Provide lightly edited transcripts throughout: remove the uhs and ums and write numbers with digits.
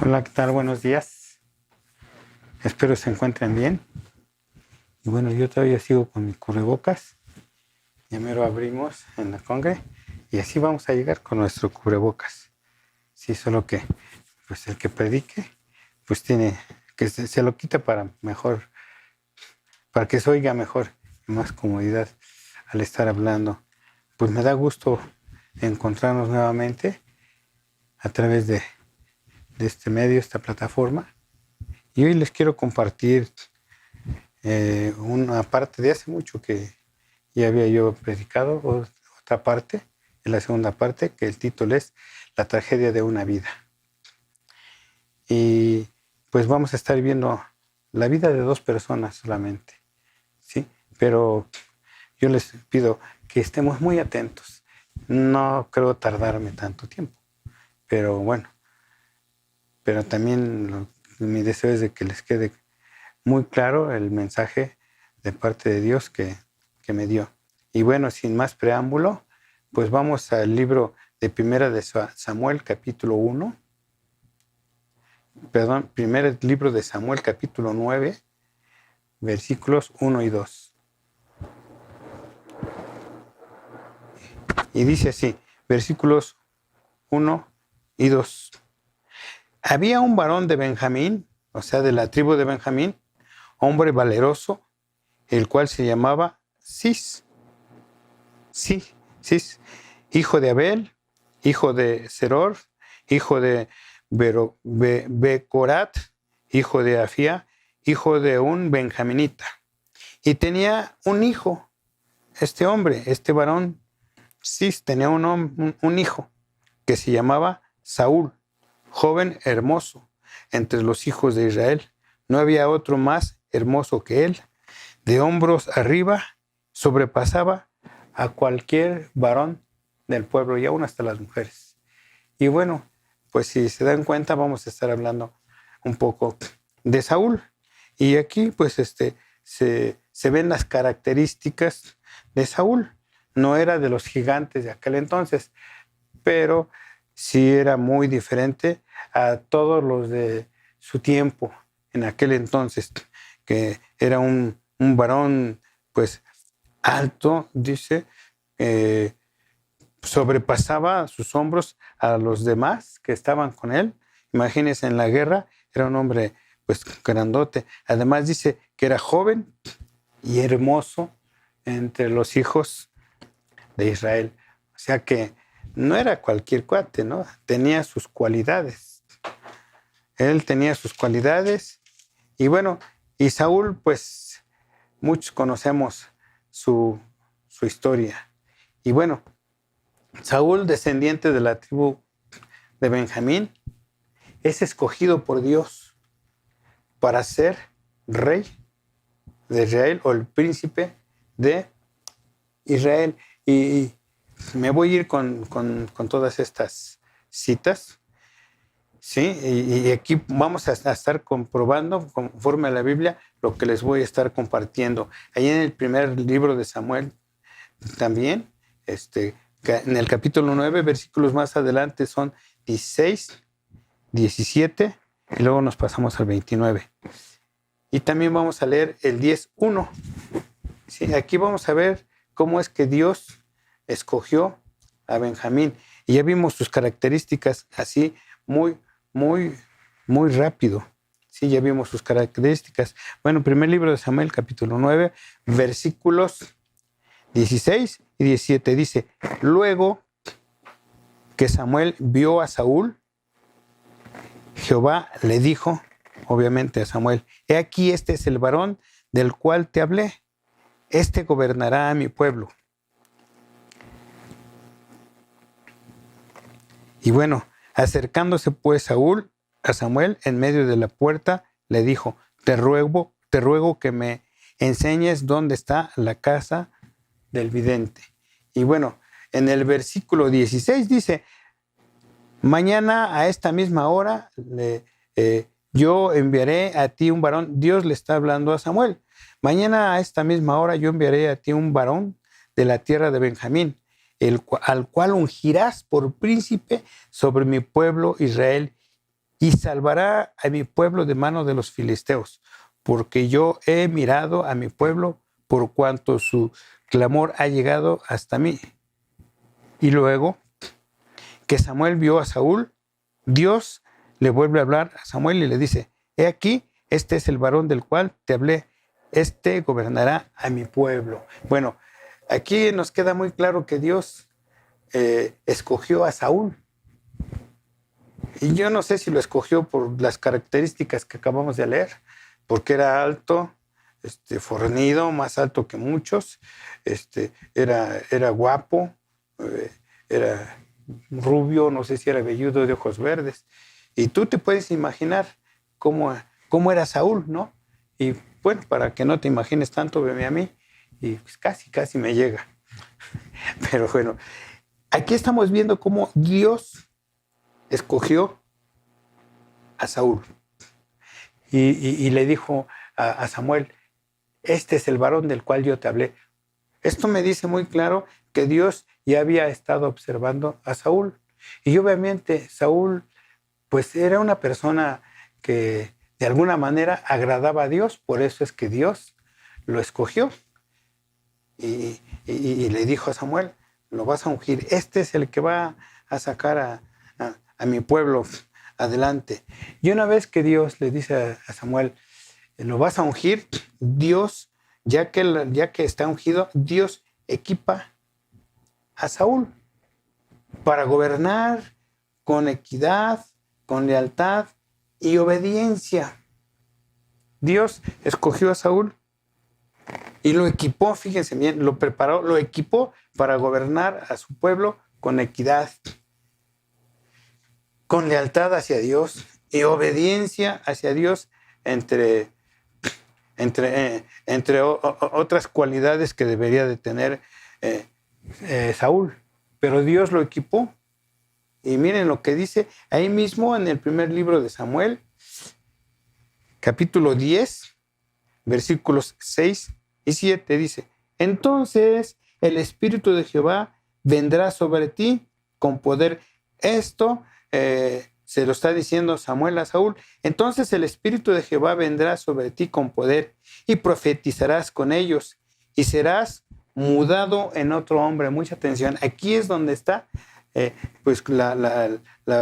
Hola, ¿qué tal? Buenos días. Espero se encuentren bien. Y bueno, yo todavía sigo con mi cubrebocas. Ya me lo abrimos en la congre y así vamos a llegar con nuestro cubrebocas. Sí, solo que pues el que predique pues tiene que se lo quita para mejor, para que se oiga mejor y más comodidad al estar hablando. Pues me da gusto encontrarnos nuevamente a través de este medio, esta plataforma. Y hoy les quiero compartir una parte de hace mucho que ya había yo predicado, otra parte, en la segunda parte, que el título es La tragedia de una vida. Y pues vamos a estar viendo la vida de dos personas solamente, ¿sí? Pero yo les pido que estemos muy atentos. No creo tardarme tanto tiempo, pero bueno, pero también mi deseo es de que les quede muy claro el mensaje de parte de Dios que me dio. Y bueno, sin más preámbulo, pues vamos al libro de Primera de Samuel, capítulo 1. Perdón, primer libro de Samuel, capítulo 9, versículos 1 y 2. Y dice así, versículos 1 y 2. Había un varón de Benjamín, o sea, de la tribu de Benjamín, hombre valeroso, el cual se llamaba Cis, hijo de Abel, hijo de Seror, hijo de Becorat, hijo de Afía, hijo de un benjaminita. Y tenía un hijo, este hombre, este varón, Cis, tenía un hijo que se llamaba Saúl, joven hermoso entre los hijos de Israel. No había otro más hermoso que él. De hombros arriba sobrepasaba a cualquier varón del pueblo y aún hasta las mujeres. Y bueno, pues si se dan cuenta vamos a estar hablando un poco de Saúl. Y aquí pues se ven las características de Saúl. No era de los gigantes de aquel entonces, pero sí era muy diferente a todos los de su tiempo en aquel entonces, que era un varón pues alto, dice, sobrepasaba sus hombros a los demás que estaban con él. Imagínense, en la guerra era un hombre pues grandote. Además dice que era joven y hermoso entre los hijos de Israel. O sea que no era cualquier cuate, ¿no? Tenía sus cualidades. Él tenía sus cualidades. Y bueno, y Saúl, pues muchos conocemos su historia. Y bueno, Saúl, descendiente de la tribu de Benjamín, es escogido por Dios para ser rey de Israel o el príncipe de Israel. Y me voy a ir con todas estas citas, ¿sí? Y aquí vamos a estar comprobando, conforme a la Biblia, lo que les voy a estar compartiendo. Ahí en el primer libro de Samuel también, en el capítulo 9, versículos más adelante son 16, 17, y luego nos pasamos al 29. Y también vamos a leer el 10:1. ¿Sí? Aquí vamos a ver cómo es que Dios escogió a Benjamín. Y ya vimos sus características así muy rápido. Sí, ya vimos sus características. Bueno, primer libro de Samuel, capítulo 9, versículos 16 y 17. Dice, luego que Samuel vio a Saúl, Jehová le dijo, obviamente a Samuel, he aquí este es el varón del cual te hablé. Este gobernará a mi pueblo. Y bueno, acercándose pues Saúl a Samuel en medio de la puerta, le dijo, te ruego que me enseñes dónde está la casa del vidente. Y bueno, en el versículo 16 dice, mañana a esta misma hora yo enviaré a ti un varón. Dios le está hablando a Samuel. Mañana a esta misma hora yo enviaré a ti un varón de la tierra de Benjamín, al cual ungirás por príncipe sobre mi pueblo Israel, y salvará a mi pueblo de mano de los filisteos, porque yo he mirado a mi pueblo por cuanto su clamor ha llegado hasta mí. Y luego que Samuel vio a Saúl, Dios le vuelve a hablar a Samuel y le dice: he aquí, este es el varón del cual te hablé, este gobernará a mi pueblo. Bueno, aquí nos queda muy claro que Dios escogió a Saúl. Y yo no sé si lo escogió por las características que acabamos de leer, porque era alto, fornido, más alto que muchos, era guapo, era rubio, no sé si era velludo, de ojos verdes. Y tú te puedes imaginar cómo era Saúl, ¿no? Y bueno, para que no te imagines tanto, veme a mí, y pues casi me llega. Pero bueno, aquí estamos viendo cómo Dios escogió a Saúl y le dijo a Samuel: este es el varón del cual yo te hablé. Esto me dice muy claro que Dios ya había estado observando a Saúl. Y obviamente Saúl pues era una persona que de alguna manera agradaba a Dios, por eso es que Dios lo escogió. Y le dijo a Samuel: lo vas a ungir, este es el que va a sacar a mi pueblo adelante. Y una vez que Dios le dice a Samuel: lo vas a ungir, Dios, ya que está ungido, Dios equipa a Saúl para gobernar con equidad, con lealtad y obediencia. Dios escogió a Saúl y lo equipó, fíjense bien, lo preparó, lo equipó para gobernar a su pueblo con equidad, con lealtad hacia Dios y obediencia hacia Dios, entre otras cualidades que debería de tener Saúl. Pero Dios lo equipó. Y miren lo que dice ahí mismo en el primer libro de Samuel, capítulo 10, versículos 6 y 7, dice: entonces el Espíritu de Jehová vendrá sobre ti con poder. Esto se lo está diciendo Samuel a Saúl. Entonces el Espíritu de Jehová vendrá sobre ti con poder y profetizarás con ellos y serás mudado en otro hombre. Mucha atención. Aquí es donde está pues la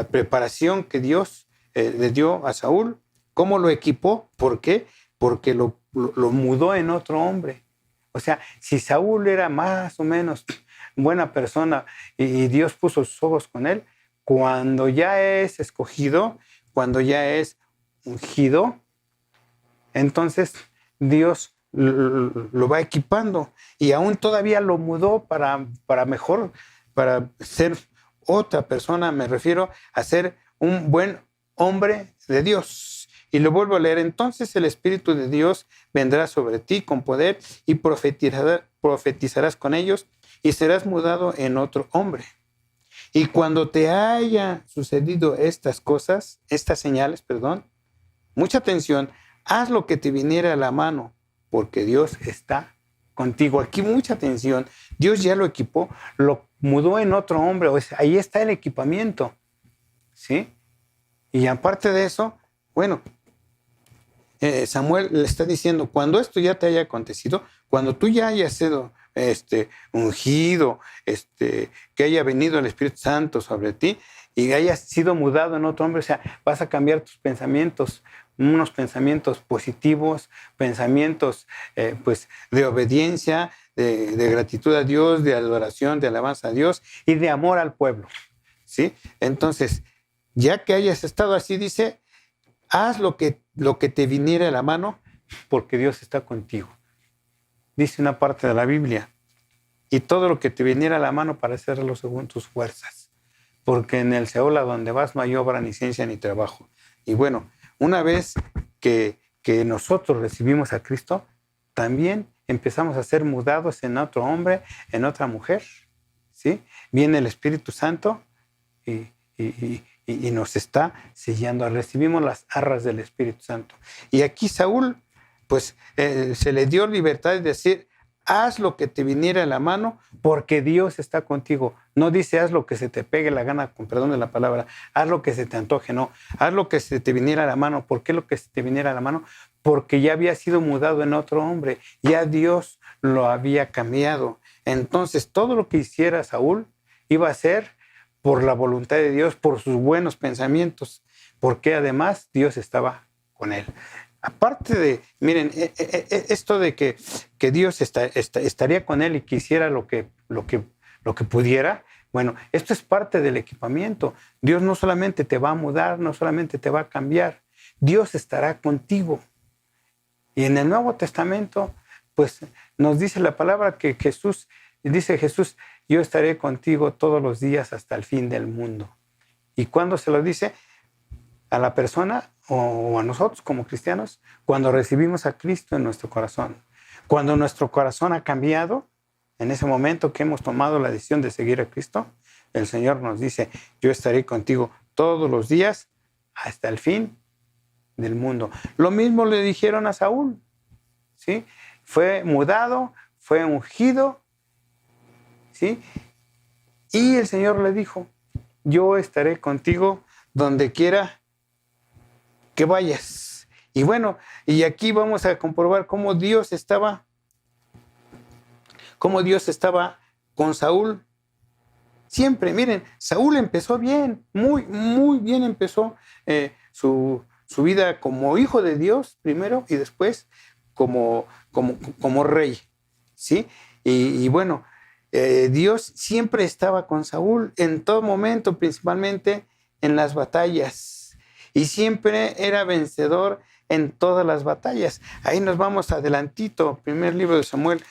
preparación que Dios le dio a Saúl. ¿Cómo lo equipó? ¿Por qué? Porque lo mudó en otro hombre. O sea, si Saúl era más o menos buena persona y Dios puso sus ojos con él, cuando ya es escogido, cuando ya es ungido, entonces Dios lo va equipando y aún todavía lo mudó para mejor, para ser otra persona. Me refiero a ser un buen hombre de Dios. Y lo vuelvo a leer: entonces el Espíritu de Dios vendrá sobre ti con poder y profetizarás con ellos y serás mudado en otro hombre. Y cuando te haya sucedido estas señales, mucha atención, haz lo que te viniera a la mano, porque Dios está contigo. Aquí mucha atención, Dios ya lo equipó, lo mudó en otro hombre. O sea, ahí está el equipamiento, ¿sí? Y aparte de eso, bueno, Samuel le está diciendo: cuando esto ya te haya acontecido, cuando tú ya hayas sido ungido, que haya venido el Espíritu Santo sobre ti y hayas sido mudado en otro hombre, o sea, vas a cambiar tus pensamientos, unos pensamientos positivos, pensamientos pues de obediencia, de gratitud a Dios, de adoración, de alabanza a Dios y de amor al pueblo, ¿sí? Entonces, ya que hayas estado así, dice: haz lo que te viniera a la mano, porque Dios está contigo. Dice una parte de la Biblia: y todo lo que te viniera a la mano para hacerlo según tus fuerzas, porque en el Seol a donde vas no hay obra, ni ciencia, ni trabajo. Y bueno, una vez que nosotros recibimos a Cristo, también empezamos a ser mudados en otro hombre, en otra mujer, ¿sí? Viene el Espíritu Santo y nos está sellando. Recibimos las arras del Espíritu Santo. Y aquí Saúl, pues se le dio libertad de decir: haz lo que te viniera a la mano, porque Dios está contigo. No dice haz lo que se te pegue la gana, con perdón de la palabra, haz lo que se te antoje, no. Haz lo que se te viniera a la mano. ¿Por qué lo que se te viniera a la mano? Porque ya había sido mudado en otro hombre, ya Dios lo había cambiado. Entonces, todo lo que hiciera Saúl iba a ser por la voluntad de Dios, por sus buenos pensamientos, porque además Dios estaba con él. Aparte de, miren, esto de que Dios estaría con él y quisiera lo que pudiera, bueno, esto es parte del equipamiento. Dios no solamente te va a mudar, no solamente te va a cambiar, Dios estará contigo. Y en el Nuevo Testamento, pues nos dice la palabra que Jesús, yo estaré contigo todos los días hasta el fin del mundo. ¿Y cuándo se lo dice? A la persona o a nosotros como cristianos, cuando recibimos a Cristo en nuestro corazón. Cuando nuestro corazón ha cambiado, en ese momento que hemos tomado la decisión de seguir a Cristo, el Señor nos dice, yo estaré contigo todos los días hasta el fin del mundo. Lo mismo le dijeron a Saúl, ¿sí? Fue mudado, fue ungido, ¿sí? Y el Señor le dijo, yo estaré contigo donde quiera que vayas. Y bueno, y aquí vamos a comprobar cómo Dios estaba con Saúl siempre. Miren, Saúl empezó bien, muy, muy bien empezó su vida como hijo de Dios primero y después como rey, ¿sí? Y bueno, Dios siempre estaba con Saúl en todo momento, principalmente en las batallas. Y siempre era vencedor en todas las batallas. Ahí nos vamos adelantito, primer libro de Samuel,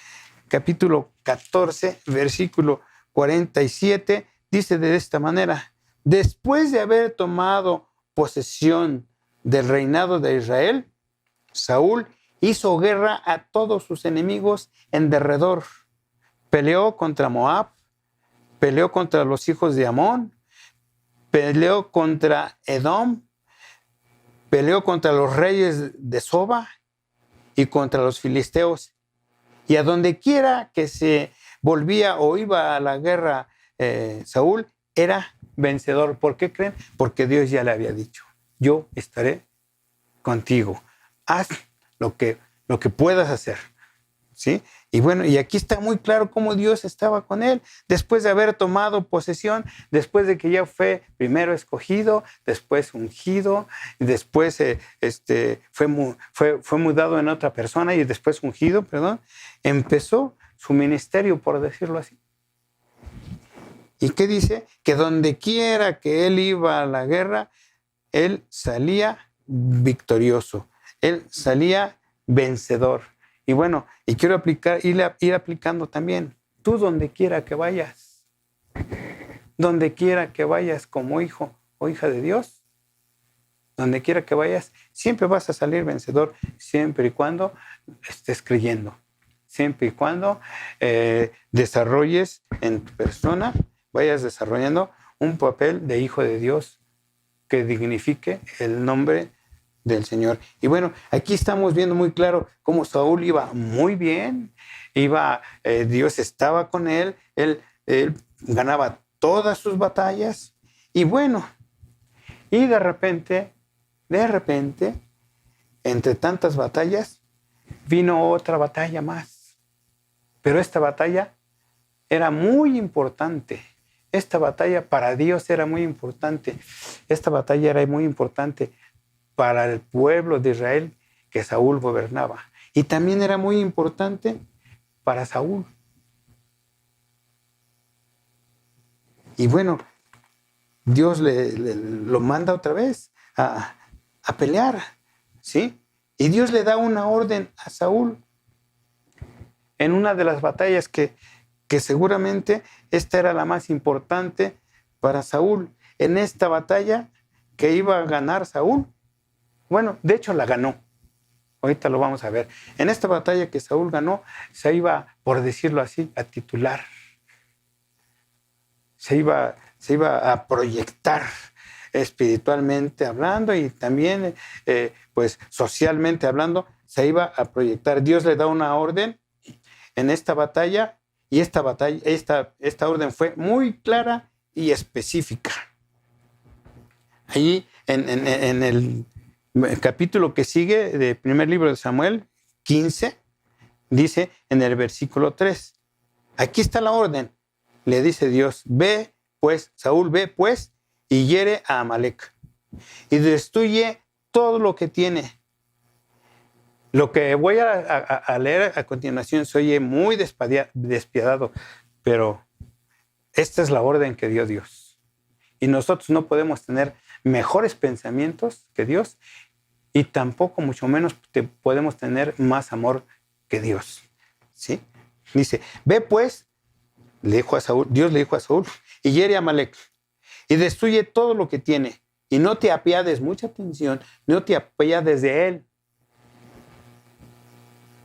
capítulo 14, versículo 47, dice de esta manera, después de haber tomado posesión del reinado de Israel, Saúl hizo guerra a todos sus enemigos en derredor. Peleó contra Moab, peleó contra los hijos de Amón, peleó contra Edom, peleó contra los reyes de Soba y contra los filisteos. Y a donde quiera que se volvía o iba a la guerra Saúl, era vencedor. ¿Por qué creen? Porque Dios ya le había dicho, yo estaré contigo. Haz lo que puedas hacer. ¿Sí? Y bueno, y aquí está muy claro cómo Dios estaba con él, después de haber tomado posesión, después de que ya fue primero escogido, después ungido, y después fue mudado en otra persona y después ungido, empezó su ministerio, por decirlo así. ¿Y qué dice? Que donde quiera que él iba a la guerra, él salía victorioso, él salía vencedor. Y bueno, y quiero ir aplicando también. Tú donde quiera que vayas como hijo o hija de Dios, donde quiera que vayas, siempre vas a salir vencedor, siempre y cuando estés creyendo, siempre y cuando desarrolles en tu persona, vayas desarrollando un papel de hijo de Dios que dignifique el nombre del Señor. Y bueno, aquí estamos viendo muy claro cómo Saúl iba muy bien, Dios estaba con él, él ganaba todas sus batallas, y bueno, y de repente, entre tantas batallas, vino otra batalla más. Pero esta batalla era muy importante. Esta batalla para Dios era muy importante. Esta batalla era muy importante para el pueblo de Israel que Saúl gobernaba. Y también era muy importante para Saúl. Y bueno, Dios lo manda otra vez a pelear, ¿sí? Y Dios le da una orden a Saúl en una de las batallas que seguramente esta era la más importante para Saúl. En esta batalla que iba a ganar Saúl, bueno, de hecho la ganó. Ahorita lo vamos a ver. En esta batalla que Saúl ganó, se iba, por decirlo así, a titular. Se iba a proyectar espiritualmente hablando y también, pues socialmente hablando, se iba a proyectar. Dios le da una orden en esta batalla, y esta orden fue muy clara y específica. Ahí en el capítulo que sigue del primer libro de Samuel, 15, dice en el versículo 3, aquí está la orden. Le dice Dios, ve pues, Saúl, ve pues, y hiere a Amalec, y destruye todo lo que tiene. Lo que voy a leer a continuación se oye muy despiadado, pero esta es la orden que dio Dios. Y nosotros no podemos tener mejores pensamientos que Dios, y tampoco, mucho menos, podemos tener más amor que Dios. ¿Sí? Dice, ve pues, Dios le dijo a Saúl, y hiere a Amalec, y destruye todo lo que tiene, y no te apiades, mucha atención, no te apiades de él,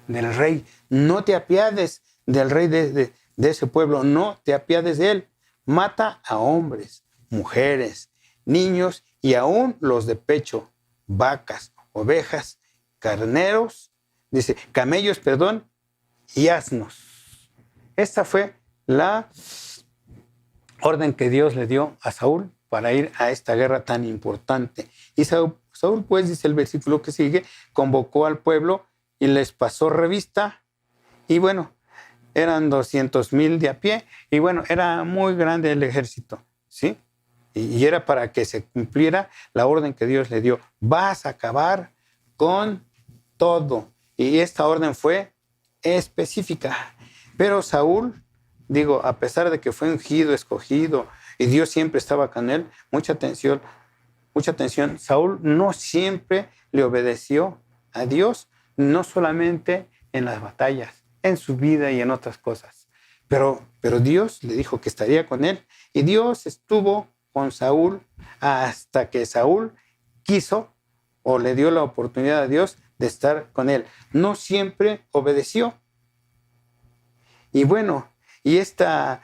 del rey, no te apiades del rey de ese pueblo, no te apiades de él. Mata a hombres, mujeres, niños y aún los de pecho, vacas, ovejas, carneros, dice, camellos, y asnos. Esta fue la orden que Dios le dio a Saúl para ir a esta guerra tan importante. Y Saúl, pues, dice el versículo que sigue, convocó al pueblo y les pasó revista, y bueno, eran 200,000 de a pie, y bueno, era muy grande el ejército, ¿sí? Y era para que se cumpliera la orden que Dios le dio. Vas a acabar con todo. Y esta orden fue específica. Pero Saúl, a pesar de que fue ungido, escogido, y Dios siempre estaba con él, mucha atención, Saúl no siempre le obedeció a Dios, no solamente en las batallas, en su vida y en otras cosas. Pero Dios le dijo que estaría con él, y Dios estuvo con Saúl hasta que Saúl quiso o le dio la oportunidad a Dios de estar con él. No siempre obedeció. Y bueno, y esta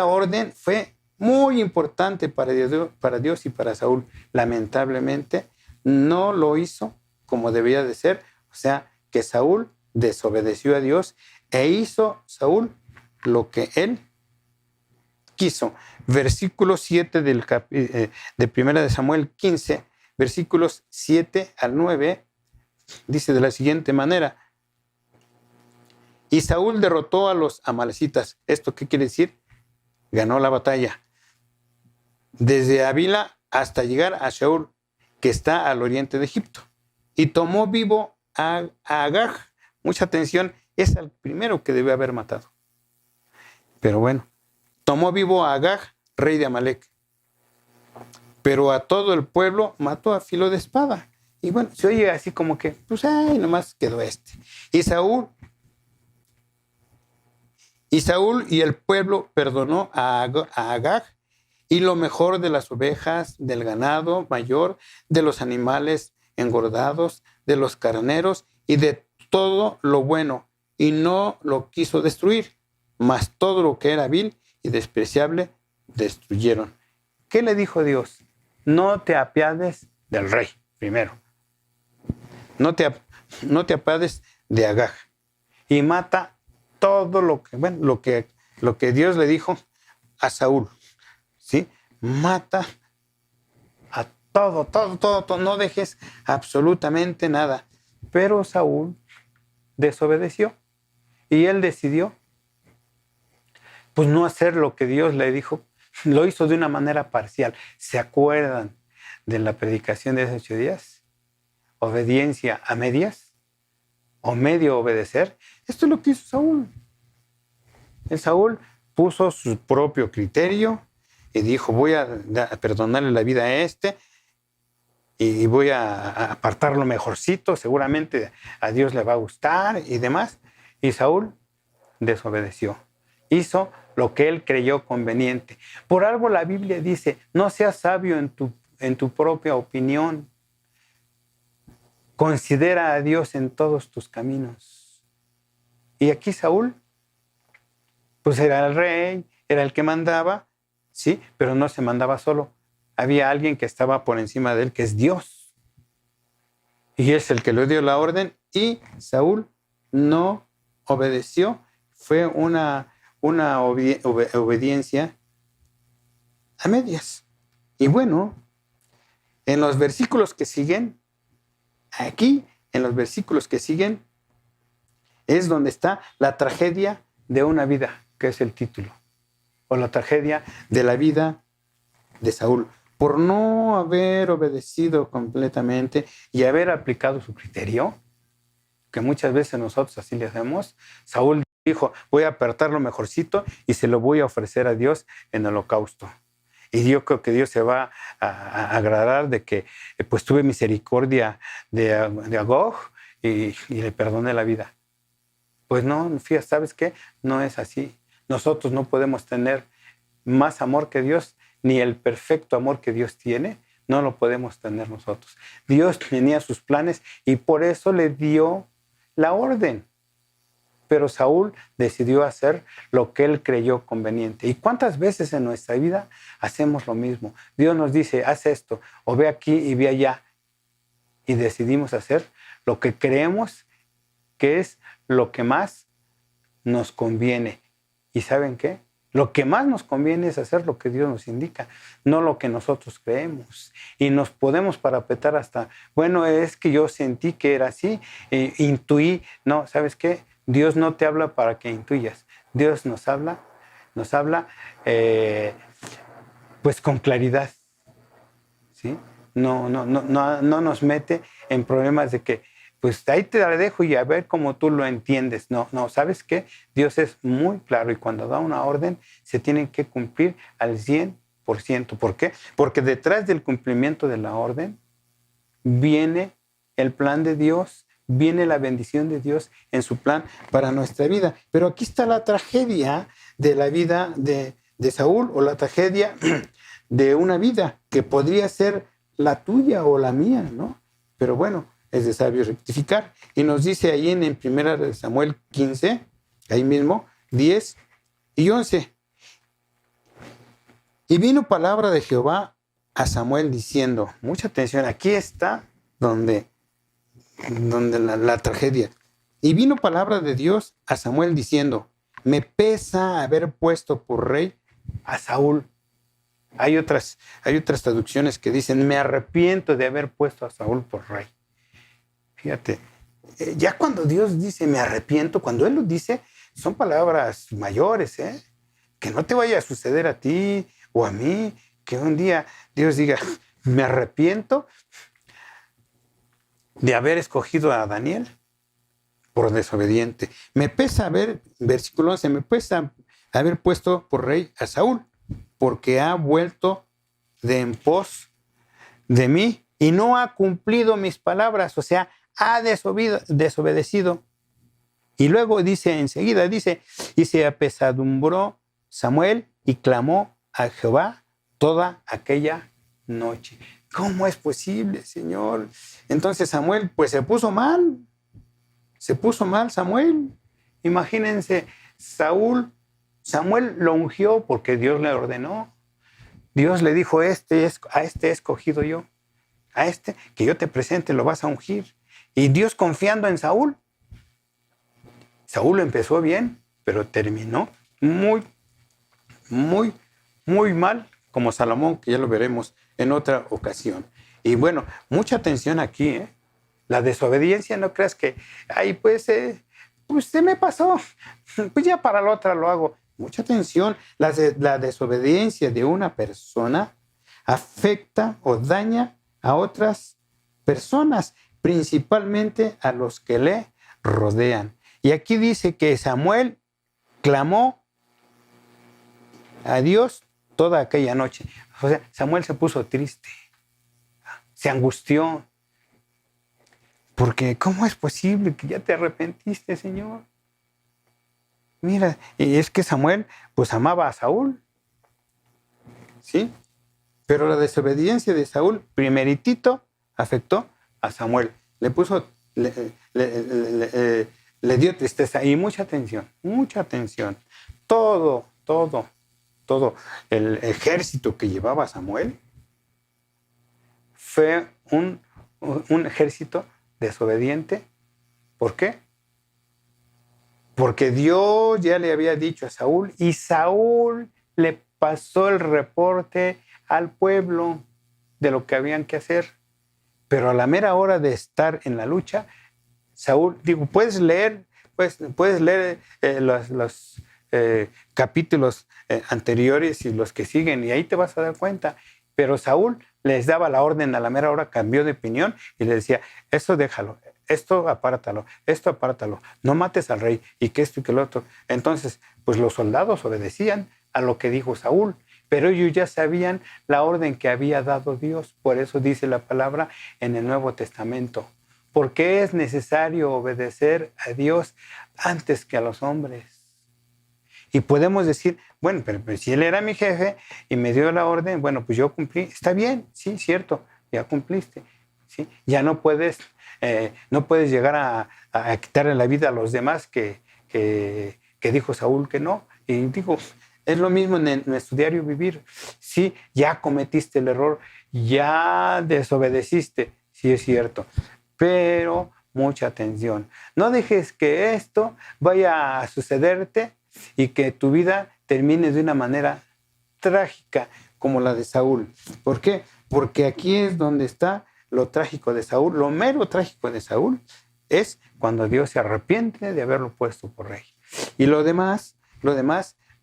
orden fue muy importante para Dios y para Saúl. Lamentablemente no lo hizo como debía de ser, o sea, que Saúl desobedeció a Dios e hizo Saúl lo que él quiso. Versículo 7 de 1 de Samuel 15, versículos 7 al 9, dice de la siguiente manera, y Saúl derrotó a los amalecitas. ¿Esto qué quiere decir? Ganó la batalla. Desde Avila hasta llegar a Shaul, que está al oriente de Egipto. Y tomó vivo a Agag. Mucha atención, es el primero que debe haber matado. Pero bueno, tomó vivo a Agag, rey de Amalec. Pero a todo el pueblo mató a filo de espada. Y bueno, se oye así como que, pues, nomás quedó este. Y Saúl y el pueblo perdonó a Agag y lo mejor de las ovejas, del ganado mayor, de los animales engordados, de los carneros y de todo lo bueno, y no lo quiso destruir, mas todo lo que era vil y despreciable destruyeron. ¿Qué le dijo Dios? No te apiades del rey, primero. No te apiades de Agag. Y mata todo lo que Dios le dijo a Saúl. ¿Sí? Mata a todo, no dejes absolutamente nada. Pero Saúl desobedeció y él decidió pues no hacer lo que Dios le dijo. Lo hizo de una manera parcial. ¿Se acuerdan de la predicación de hace 8 días? Obediencia a medias o medio obedecer. Esto es lo que hizo Saúl. El Saúl puso su propio criterio y dijo, voy a perdonarle la vida a este y voy a apartarlo mejorcito, seguramente a Dios le va a gustar y demás. Y Saúl desobedeció. Hizo lo que él creyó conveniente. Por algo la Biblia dice, no seas sabio en tu propia opinión. Considera a Dios en todos tus caminos. Y aquí Saúl, pues era el rey, era el que mandaba, sí, pero no se mandaba solo. Había alguien que estaba por encima de él, que es Dios. Y es el que le dio la orden, y Saúl no obedeció, fue una obediencia a medias. Y bueno, en los versículos que siguen, aquí, en los versículos que siguen, es donde está la tragedia de una vida, que es el título, o la tragedia de la vida de Saúl, por no haber obedecido completamente y haber aplicado su criterio, que muchas veces nosotros así le hacemos. Saúl dijo, voy a apartar lo mejorcito y se lo voy a ofrecer a Dios en holocausto. Y yo creo que Dios se va a agradar de que pues tuve misericordia de Agag y le perdoné la vida. Pues no, fíjate, ¿sabes qué? No es así. Nosotros no podemos tener más amor que Dios, ni el perfecto amor que Dios tiene, no lo podemos tener nosotros. Dios tenía sus planes y por eso le dio la orden. Pero Saúl decidió hacer lo que él creyó conveniente. ¿Y cuántas veces en nuestra vida hacemos lo mismo? Dios nos dice, haz esto, o ve aquí y ve allá. Y decidimos hacer lo que creemos que es lo que más nos conviene. ¿Y saben qué? Lo que más nos conviene es hacer lo que Dios nos indica, no lo que nosotros creemos. Y nos podemos parapetar hasta, bueno, es que yo sentí que era así, intuí. No, ¿sabes qué? Dios no te habla para que intuyas. Dios nos habla pues con claridad, ¿sí? No nos mete en problemas de que, pues ahí te la dejo y a ver cómo tú lo entiendes. No, ¿sabes qué? Dios es muy claro y cuando da una orden se tiene que cumplir al 100%. ¿Por qué? Porque detrás del cumplimiento de la orden viene el plan de Dios, viene la bendición de Dios en su plan para nuestra vida. Pero aquí está la tragedia de la vida de Saúl, o la tragedia de una vida que podría ser la tuya o la mía, ¿no? Pero bueno, es de sabio rectificar. Y nos dice ahí en 1 Samuel 15, ahí mismo, 10 y 11. Y vino palabra de Jehová a Samuel diciendo, mucha atención, aquí está donde la tragedia. Y vino palabra de Dios a Samuel diciendo, me pesa haber puesto por rey a Saúl. Hay otras traducciones que dicen, me arrepiento de haber puesto a Saúl por rey. Fíjate, ya cuando Dios dice, me arrepiento, cuando Él lo dice, son palabras mayores, ¿eh? Que no te vaya a suceder a ti o a mí, que un día Dios diga, me arrepiento de haber escogido a Daniel por desobediente. Me pesa versículo 11, me pesa haber puesto por rey a Saúl, porque ha vuelto de en pos de mí y no ha cumplido mis palabras, o sea, ha desobedecido. Y luego enseguida dice, y se apesadumbró Samuel y clamó a Jehová toda aquella noche. ¿Cómo es posible, Señor? Entonces Samuel, pues se puso mal Samuel. Imagínense, Samuel lo ungió porque Dios le ordenó. Dios le dijo, a este he escogido yo, a este que yo te presente lo vas a ungir. Y Dios confiando en Saúl. Saúl empezó bien, pero terminó muy, muy, muy mal, como Salomón, que ya lo veremos en otra ocasión. Y bueno, mucha atención aquí, ¿eh? La desobediencia, no creas que, pues se me pasó, pues ya para la otra lo hago. Mucha atención, la desobediencia de una persona afecta o daña a otras personas, principalmente a los que le rodean. Y aquí dice que Samuel clamó a Dios toda aquella noche. O sea, Samuel se puso triste, se angustió, porque ¿cómo es posible que ya te arrepentiste, Señor? Mira, y es que Samuel pues amaba a Saúl, ¿sí? Pero la desobediencia de Saúl, primeritito, afectó a Samuel. Le puso, le dio tristeza y mucha atención, mucha atención. Todo el ejército que llevaba Samuel fue un ejército desobediente. ¿Por qué? porque Dios ya le había dicho a Saúl y Saúl le pasó el reporte al pueblo de lo que habían que hacer. Pero a la mera hora de estar en la lucha, Saúl, digo, puedes leer los capítulos anteriores y los que siguen y ahí te vas a dar cuenta. Pero Saúl les daba la orden a la mera hora, cambió de opinión y le decía, esto déjalo, esto apártalo, no mates al rey y que esto y que lo otro. Entonces, pues los soldados obedecían a lo que dijo Saúl, pero ellos ya sabían la orden que había dado Dios. Por eso dice la palabra en el Nuevo Testamento, porque es necesario obedecer a Dios antes que a los hombres. Y podemos decir, bueno, pero si él era mi jefe y me dio la orden, bueno, pues yo cumplí. Está bien, sí, cierto, ya cumpliste. ¿Sí? Ya no puedes llegar a quitarle la vida a los demás que dijo Saúl que no. Y digo, es lo mismo en nuestro diario vivir. Sí, ya cometiste el error, ya desobedeciste, sí es cierto, pero mucha atención. No dejes que esto vaya a sucederte y que tu vida termine de una manera trágica como la de Saúl. ¿Por qué? Porque aquí es donde está lo trágico de Saúl. Lo mero trágico de Saúl es cuando Dios se arrepiente de haberlo puesto por rey. Y lo demás,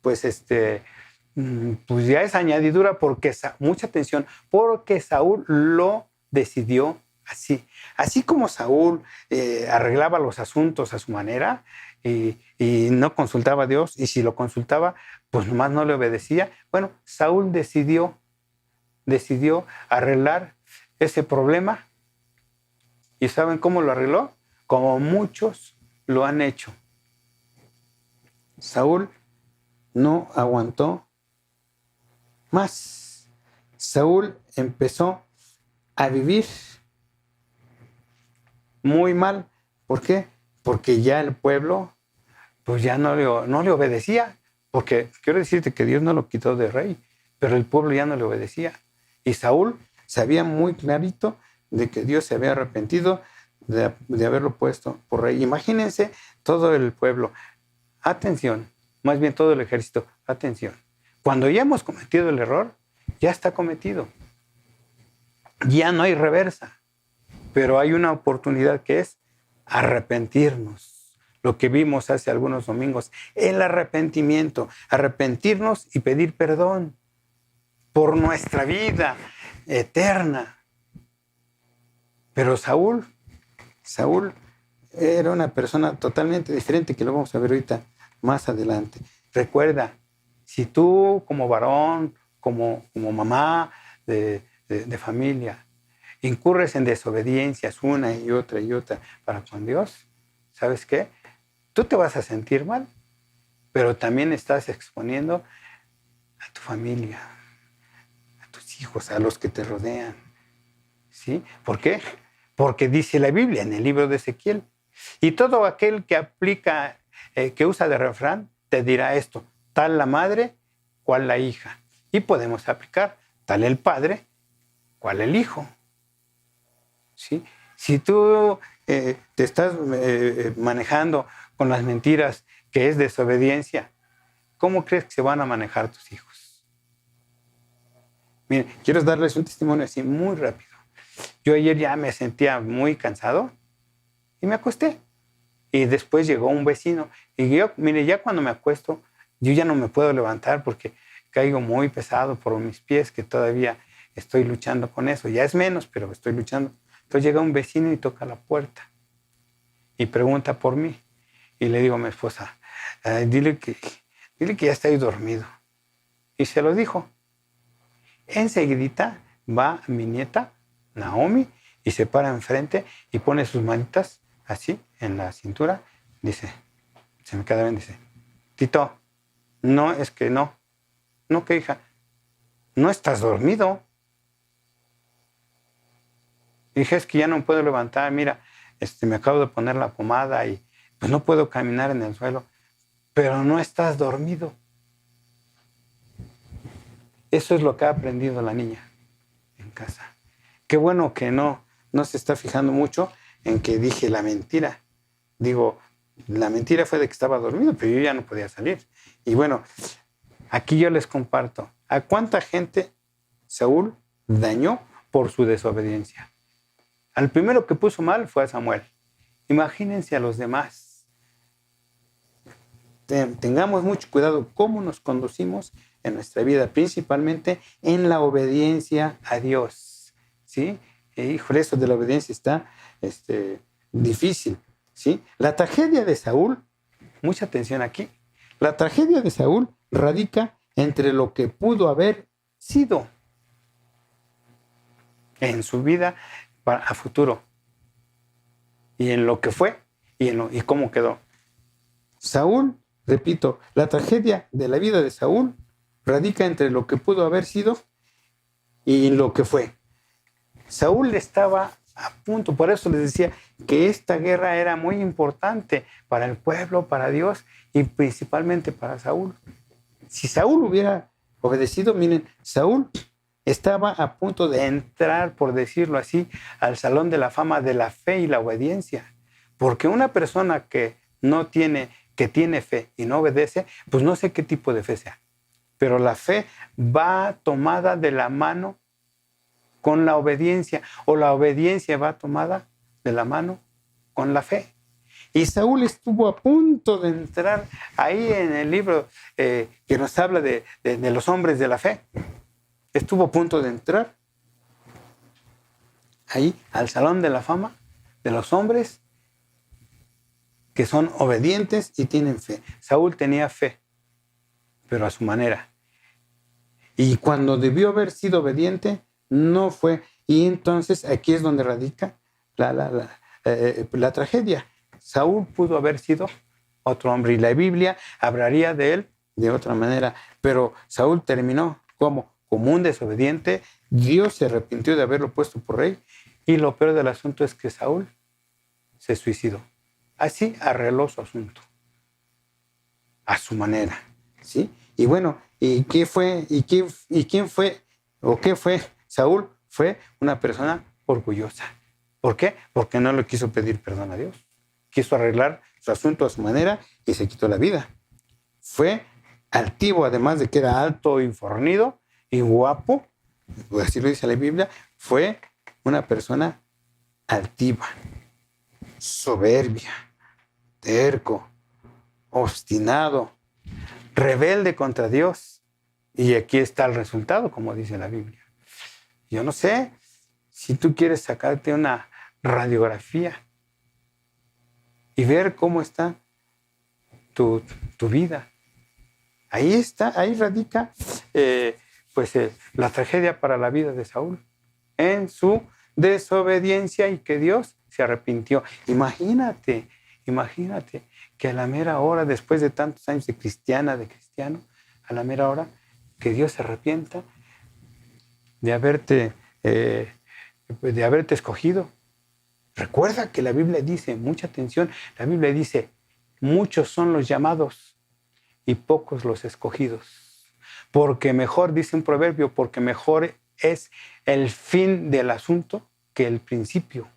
pues pues ya es añadidura porque, mucha atención, porque Saúl lo decidió así. Así como Saúl arreglaba los asuntos a su manera y no consultaba a Dios, y si lo consultaba, pues nomás no le obedecía. Bueno, Saúl decidió arreglar ese problema. ¿Y saben cómo lo arregló? Como muchos lo han hecho. Saúl no aguantó más. Saúl empezó a vivir muy mal. ¿Por qué? Porque ya el pueblo pues ya no le obedecía. Porque quiero decirte que Dios no lo quitó de rey, pero el pueblo ya no le obedecía. Y Saúl sabía muy clarito de que Dios se había arrepentido de haberlo puesto por rey. Imagínense todo el pueblo. Atención, más bien todo el ejército. Atención. Cuando ya hemos cometido el error, ya está cometido. Ya no hay reversa. Pero hay una oportunidad que es arrepentirnos. Lo que vimos hace algunos domingos, el arrepentimiento. Arrepentirnos y pedir perdón por nuestra vida eterna. Pero Saúl era una persona totalmente diferente, que lo vamos a ver ahorita más adelante. Recuerda, si tú como varón, como mamá de familia, incurres en desobediencias una y otra para con Dios, ¿sabes qué? Tú te vas a sentir mal, pero también estás exponiendo a tu familia, a tus hijos, a los que te rodean. ¿Sí? ¿Por qué? Porque dice la Biblia en el libro de Ezequiel, y todo aquel que aplica, que usa de refrán, te dirá esto: tal la madre, cual la hija. Y podemos aplicar: tal el padre, cual el hijo. ¿Sí? Si tú te estás manejando con las mentiras, que es desobediencia, ¿cómo crees que se van a manejar tus hijos? Miren, quiero darles un testimonio así muy rápido. Yo ayer ya me sentía muy cansado y me acosté. Y después llegó un vecino. Y yo, mire, ya cuando me acuesto, yo ya no me puedo levantar porque caigo muy pesado por mis pies, que todavía estoy luchando con eso. Ya es menos, pero estoy luchando. Entonces llega un vecino y toca la puerta y pregunta por mí. Y le digo a mi esposa, dile que ya estoy dormido. Y se lo dijo. Enseguidita va mi nieta, Naomi, y se para enfrente y pone sus manitas así en la cintura. Dice, se me queda bien, dice: Tito, no, es que no. No, ¿qué, hija? No estás dormido. Dije, es que ya no puedo levantar, mira, me acabo de poner la pomada y pues no puedo caminar en el suelo. Pero no estás dormido. Eso es lo que ha aprendido la niña en casa. Qué bueno que no se está fijando mucho en que dije la mentira. Digo, La mentira fue de que estaba dormido, pero yo ya no podía salir. Y bueno, aquí yo les comparto a cuánta gente Saúl dañó por su desobediencia. Al primero que puso mal fue a Samuel. Imagínense a los demás. Tengamos mucho cuidado cómo nos conducimos en nuestra vida, principalmente en la obediencia a Dios. ¿Sí? Híjole, eso de la obediencia está difícil. ¿Sí? La tragedia de Saúl, mucha atención aquí, la tragedia de Saúl radica entre lo que pudo haber sido en su vida a futuro y en lo que fue y cómo quedó. Saúl, repito, la tragedia de la vida de Saúl radica entre lo que pudo haber sido y lo que fue. Saúl estaba a punto, por eso les decía que esta guerra era muy importante para el pueblo, para Dios y principalmente para Saúl. Si Saúl hubiera obedecido, miren, Saúl estaba a punto de entrar, por decirlo así, al salón de la fama de la fe y la obediencia. Porque una persona que tiene fe y no obedece, pues no sé qué tipo de fe sea. Pero la fe va tomada de la mano con la obediencia, o la obediencia va tomada de la mano con la fe. Y Saúl estuvo a punto de entrar ahí en el libro que nos habla de los hombres de la fe. Estuvo a punto de entrar ahí al salón de la fama de los hombres que son obedientes y tienen fe. Saúl tenía fe, pero a su manera. Y cuando debió haber sido obediente, no fue. Y entonces aquí es donde radica la tragedia. Saúl pudo haber sido otro hombre y la Biblia hablaría de él de otra manera. Pero Saúl terminó como un desobediente. Dios se arrepintió de haberlo puesto por rey. Y lo peor del asunto es que Saúl se suicidó. Así arregló su asunto. A su manera. ¿Sí? Y bueno, ¿y qué fue? ¿Y quién fue? ¿O qué fue? Saúl fue una persona orgullosa. ¿Por qué? Porque no le quiso pedir perdón a Dios. Quiso arreglar su asunto a su manera y se quitó la vida. Fue altivo, además de que era alto y fornido y guapo, así lo dice la Biblia, fue una persona altiva, soberbia, terco, obstinado, rebelde contra Dios. Y aquí está el resultado, como dice la Biblia. Yo no sé si tú quieres sacarte una radiografía y ver cómo está tu vida. Ahí está, ahí radica la tragedia para la vida de Saúl en su desobediencia y que Dios se arrepintió. Imagínate que a la mera hora, después de tantos años de cristiano, a la mera hora, que Dios se arrepienta de haberte escogido. Recuerda que la Biblia dice, mucha atención, la Biblia dice, muchos son los llamados y pocos los escogidos. Porque mejor, dice un proverbio, porque mejor es el fin del asunto que el principio.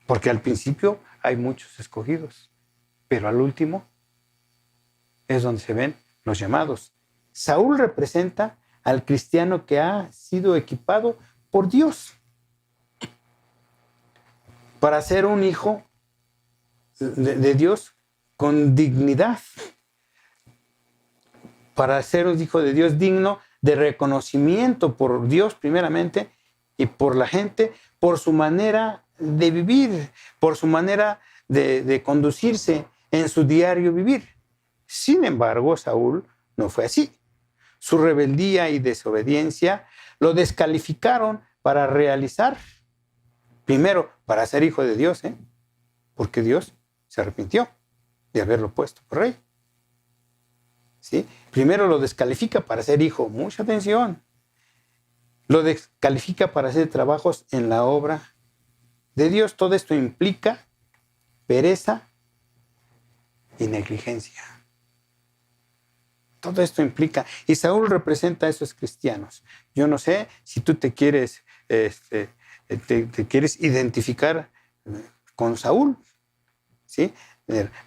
Porque al principio hay muchos escogidos, pero al último es donde se ven los llamados. Saúl representa al cristiano que ha sido equipado por Dios para ser un hijo de Dios con dignidad, para ser un hijo de Dios digno de reconocimiento por Dios primeramente y por la gente, por su manera de vivir, por su manera de conducirse en su diario vivir. Sin embargo, Saúl no fue así. Su rebeldía y desobediencia lo descalificaron para realizar, primero, para ser hijo de Dios, porque Dios se arrepintió de haberlo puesto por rey. ¿Sí? Primero lo descalifica para ser hijo, mucha atención. Lo descalifica para hacer trabajos en la obra de Dios. Todo esto implica pereza y negligencia. Todo esto implica, y Saúl representa a esos cristianos. Yo no sé si tú te quieres identificar con Saúl, ¿sí?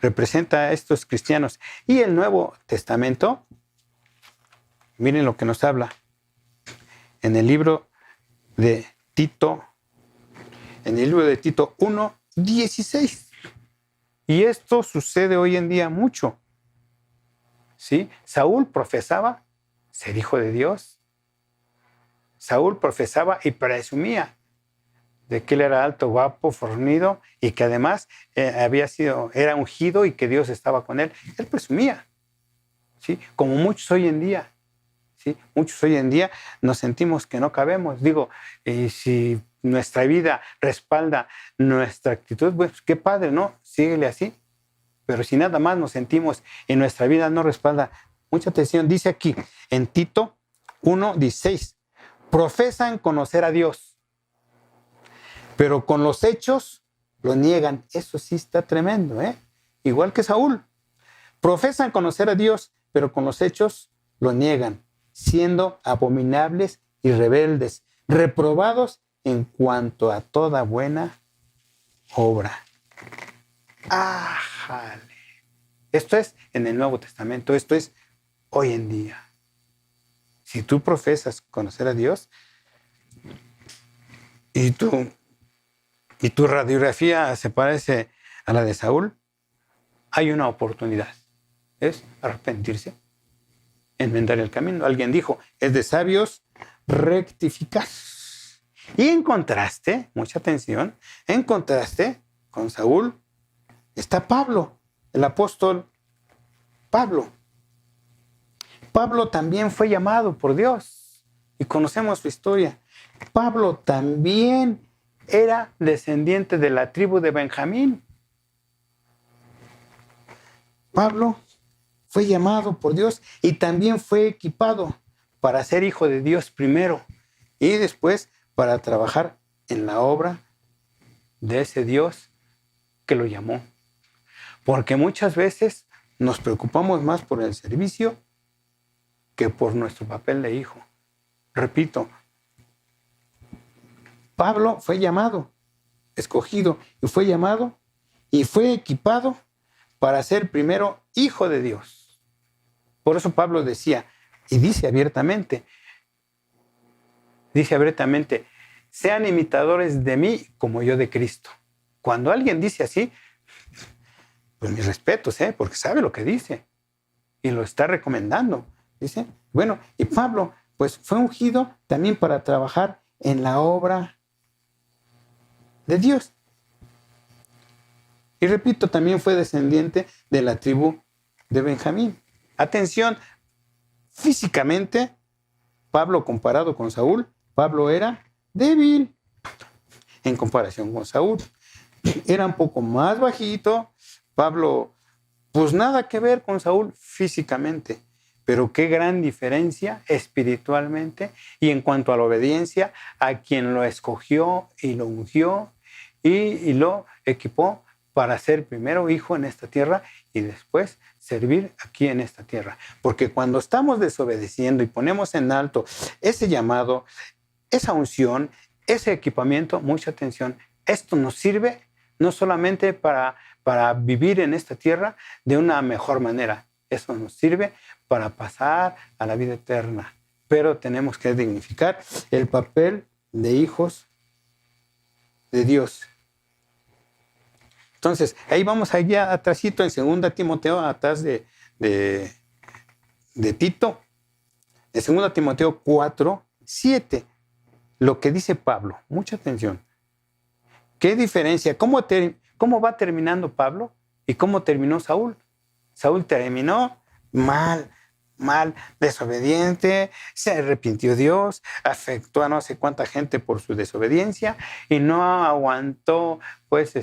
representa a estos cristianos. Y el Nuevo Testamento, miren lo que nos habla en el libro de Tito, en el libro de Tito 1:16. Y esto sucede hoy en día mucho. ¿Sí? Saúl profesaba ser hijo de Dios. Saúl profesaba y presumía de que él era alto, guapo, fornido y que además era ungido y que Dios estaba con él. Él presumía, ¿sí? Como muchos hoy en día, ¿sí? Muchos hoy en día nos sentimos que no cabemos. Digo, y si nuestra vida respalda nuestra actitud, pues qué padre, ¿no? Síguele así. Pero si nada más nos sentimos y nuestra vida no respalda, mucha atención, dice aquí en Tito 1:16, profesan conocer a Dios, pero con los hechos lo niegan. Eso sí está tremendo, ¿eh? Igual que Saúl. Profesan conocer a Dios, pero con los hechos lo niegan, siendo abominables y rebeldes, reprobados en cuanto a toda buena obra. ¡Ájale! Esto es en el Nuevo Testamento, esto es hoy en día. Si tú profesas conocer a Dios y tu radiografía se parece a la de Saúl, hay una oportunidad. Es arrepentirse, enmendar el camino. Alguien dijo, es de sabios rectificar. Y en contraste, mucha atención, en contraste con Saúl está Pablo, el apóstol Pablo. Pablo también fue llamado por Dios y conocemos su historia. Pablo también era descendiente de la tribu de Benjamín. Pablo fue llamado por Dios y también fue equipado para ser hijo de Dios primero y después para trabajar en la obra de ese Dios que lo llamó. Porque muchas veces nos preocupamos más por el servicio que por nuestro papel de hijo. Repito, Pablo fue llamado, escogido, y fue llamado y fue equipado para ser primero hijo de Dios. Por eso Pablo decía, y dice abiertamente, sean imitadores de mí como yo de Cristo. Cuando alguien dice así, pues mis respetos, porque sabe lo que dice y lo está recomendando. Dice, bueno, y Pablo pues fue ungido también para trabajar en la obra de Dios. Y repito, también fue descendiente de la tribu de Benjamín. Atención, físicamente, Pablo comparado con Saúl, Pablo era débil en comparación con Saúl. Era un poco más bajito. Pablo, pues nada que ver con Saúl físicamente, pero qué gran diferencia espiritualmente y en cuanto a la obediencia a quien lo escogió y lo ungió y lo equipó para ser primero hijo en esta tierra y después servir aquí en esta tierra. Porque cuando estamos desobedeciendo y ponemos en alto ese llamado, esa unción, ese equipamiento, mucha atención, esto nos sirve no solamente para vivir en esta tierra de una mejor manera, eso nos sirve para pasar a la vida eterna. Pero tenemos que dignificar el papel de hijos de Dios. Entonces, ahí vamos allá atrásito en 2 Timoteo, atrás de Tito, en 2 Timoteo 4:7, lo que dice Pablo. Mucha atención. ¿Qué diferencia? ¿Cómo va terminando Pablo y cómo terminó Saúl? Saúl terminó mal, desobediente, se arrepintió Dios, afectó a no sé cuánta gente por su desobediencia y no aguantó, pues,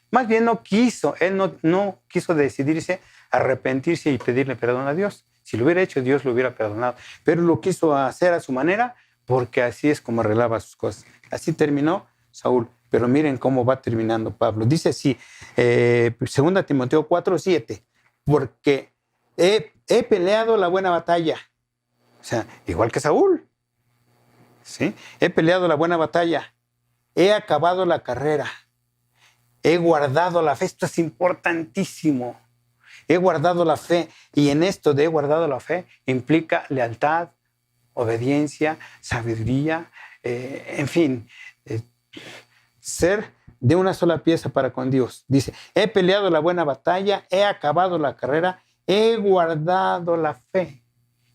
más bien no quiso, él no quiso decidirse, arrepentirse y pedirle perdón a Dios. Si lo hubiera hecho, Dios lo hubiera perdonado, pero lo quiso hacer a su manera porque así es como arreglaba sus cosas. Así terminó Saúl. Pero miren cómo va terminando Pablo. Dice así, 2 Timoteo 4:7, porque he peleado la buena batalla. O sea, igual que Saúl. ¿Sí? He peleado la buena batalla. He acabado la carrera. He guardado la fe. Esto es importantísimo. He guardado la fe. Y en esto de he guardado la fe implica lealtad, obediencia, sabiduría, en fin, ser de una sola pieza para con Dios. Dice, he peleado la buena batalla, he acabado la carrera, he guardado la fe.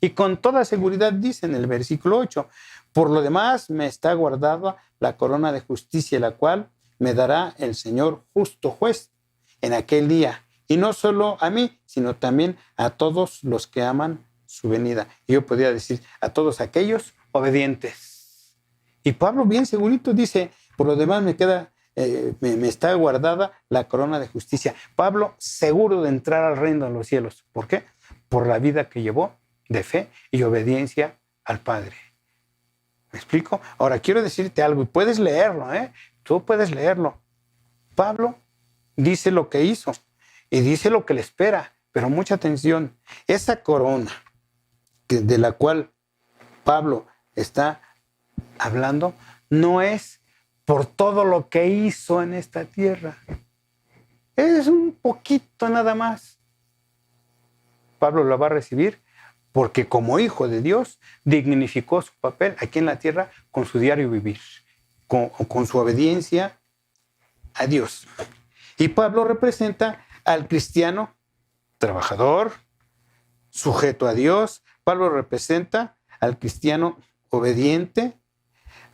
Y con toda seguridad dice en el versículo 8, por lo demás me está guardada la corona de justicia, la cual me dará el Señor justo juez en aquel día. Y no solo a mí, sino también a todos los que aman su venida. Y yo podría decir a todos aquellos obedientes. Y Pablo bien segurito dice, por lo demás me está guardada la corona de justicia. Pablo seguro de entrar al reino de los cielos. ¿Por qué? Por la vida que llevó de fe y obediencia al Padre. ¿Me explico? Ahora quiero decirte algo y puedes leerlo, Tú puedes leerlo. Pablo dice lo que hizo y dice lo que le espera, pero mucha atención. Esa corona de la cual Pablo está hablando no es por todo lo que hizo en esta tierra. Es un poquito nada más. Pablo lo va a recibir porque como hijo de Dios dignificó su papel aquí en la tierra con su diario vivir, con su obediencia a Dios. Y Pablo representa al cristiano trabajador, sujeto a Dios. Pablo representa al cristiano obediente.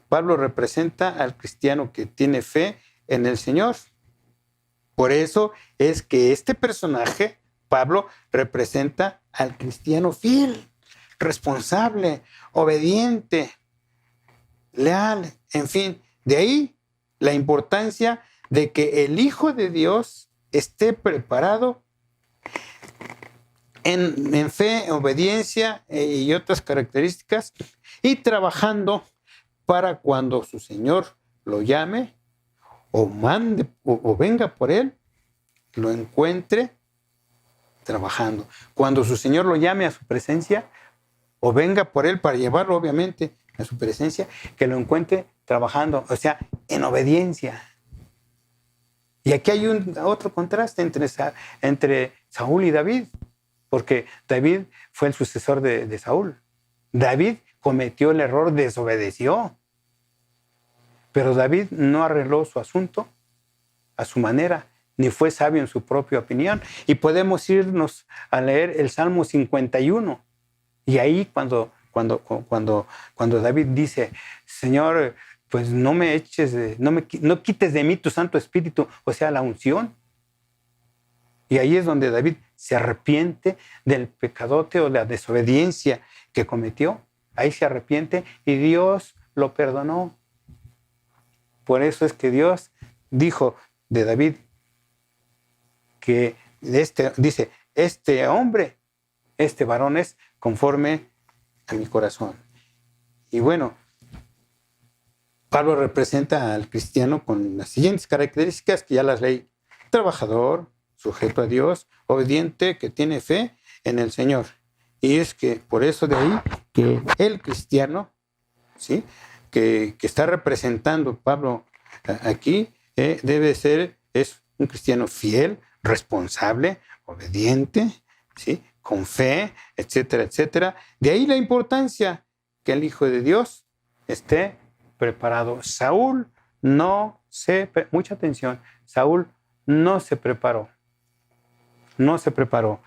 Pablo representa al cristiano que tiene fe en el Señor. Por eso es que este personaje, Pablo, representa al cristiano fiel, responsable, obediente, leal, en fin. De ahí la importancia de que el Hijo de Dios esté preparado en fe, obediencia y otras características y trabajando para cuando su Señor lo llame o mande o venga por él, lo encuentre trabajando. Cuando su Señor lo llame a su presencia o venga por él para llevarlo obviamente a su presencia, que lo encuentre trabajando, o sea, en obediencia. Y aquí hay otro contraste entre Saúl y David, porque David fue el sucesor de Saúl. David cometió el error, desobedeció. Pero David no arregló su asunto a su manera, ni fue sabio en su propia opinión. Y podemos irnos a leer el Salmo 51. Y ahí cuando David dice, Señor, pues no me eches, no quites de mí tu Santo Espíritu, o sea, la unción. Y ahí es donde David se arrepiente del pecadote o la desobediencia que cometió. Ahí se arrepiente y Dios lo perdonó. Por eso es que Dios dijo de David que dice, este hombre, este varón es conforme a mi corazón. Y bueno, Pablo representa al cristiano con las siguientes características que ya las leí. Trabajador, sujeto a Dios, obediente, que tiene fe en el Señor. Y es que por eso de ahí que el cristiano, ¿sí?, que está representando Pablo aquí, es un cristiano fiel, responsable, obediente, ¿sí?, con fe, etcétera, etcétera. De ahí la importancia que el Hijo de Dios esté preparado. Mucha atención, Saúl no se preparó. No se preparó,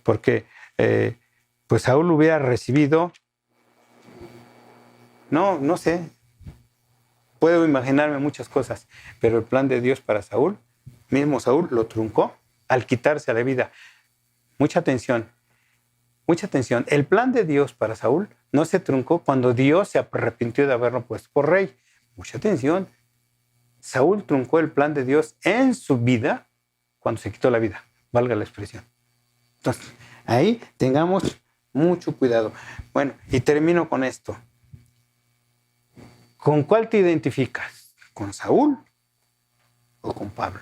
porque pues Saúl hubiera recibido, no sé, puedo imaginarme muchas cosas, pero el plan de Dios para Saúl, mismo Saúl lo truncó al quitarse la vida. Mucha atención, el plan de Dios para Saúl no se truncó cuando Dios se arrepintió de haberlo puesto por rey. Mucha atención, Saúl truncó el plan de Dios en su vida cuando se quitó la vida, valga la expresión. Entonces, ahí tengamos mucho cuidado. Bueno, y termino con esto. ¿Con cuál te identificas? ¿Con Saúl o con Pablo?